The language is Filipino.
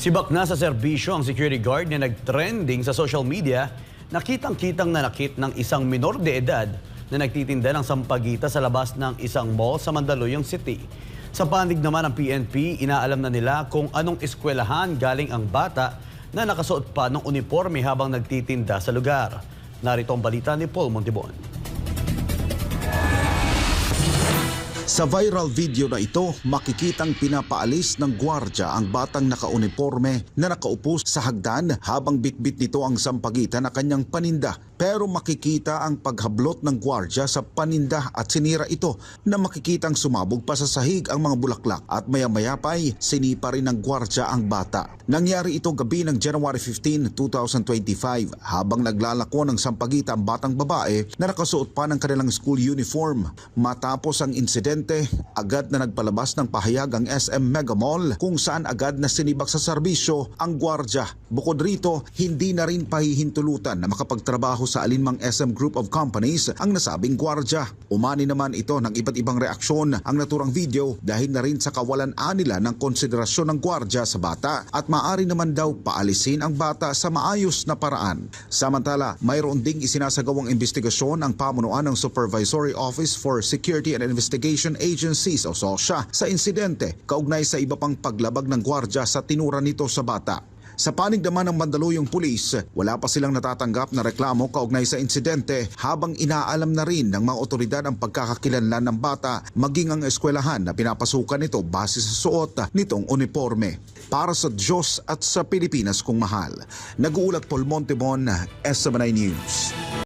Sibak na sa serbisyo ang security guard na nag-trending sa social media na kitang-kitang nanakit ng isang minor de edad na nagtitinda ng sampagita sa labas ng isang mall sa Mandaluyong City. Sa panig naman ng PNP, inaalam na nila kung anong eskwelahan galing ang bata na nakasuot pa ng uniforme habang nagtitinda sa lugar. Narito ang balita ni Paul Montibon. Sa viral video na ito, makikitang pinapaalis ng gwardya ang batang nakauniforme na nakaupo sa hagdan habang bitbit nito ang sampagita na kanyang paninda. Pero makikita ang paghablot ng gwardya sa paninda at sinira ito na makikitang sumabog pa sa sahig ang mga bulaklak at maya-maya pa ay sinipa rin ng gwardya ang bata. Nangyari ito gabi ng January 15, 2025 habang naglalako ng sampagita ang batang babae na nakasuot pa ng kanilang school uniform. Matapos ang insidente, agad na nagpalabas ng pahayag ang SM Mega Mall kung saan agad na sinibak sa serbisyo ang gwardya. Bukod rito, hindi na rin pahihintulutan na makapagtrabaho sa alinmang SM Group of Companies ang nasabing gwardya. Umani naman ito ng iba't ibang reaksyon ang naturang video dahil na rin sa kawalan-an nila ng konsiderasyon ng gwardya sa bata at maaari naman daw paalisin ang bata sa maayos na paraan. Samantala, mayroon ding isinasagawang investigasyon ang pamunuan ng Supervisory Office for Security and Investigation Agencies o SOSHA sa insidente kaugnay sa iba pang paglabag ng gwardya sa tinura nito sa bata. Sa panig naman ng Mandaluyong Pulis, wala pa silang natatanggap na reklamo kaugnay sa insidente habang inaalam na rin ng mga otoridad ang pagkakakilanlan ng bata maging ang eskwelahan na pinapasukan nito base sa suot nitong uniforme. Para sa Diyos at sa Pilipinas kong mahal, nag-uulat Paul Montibon, SMNI News.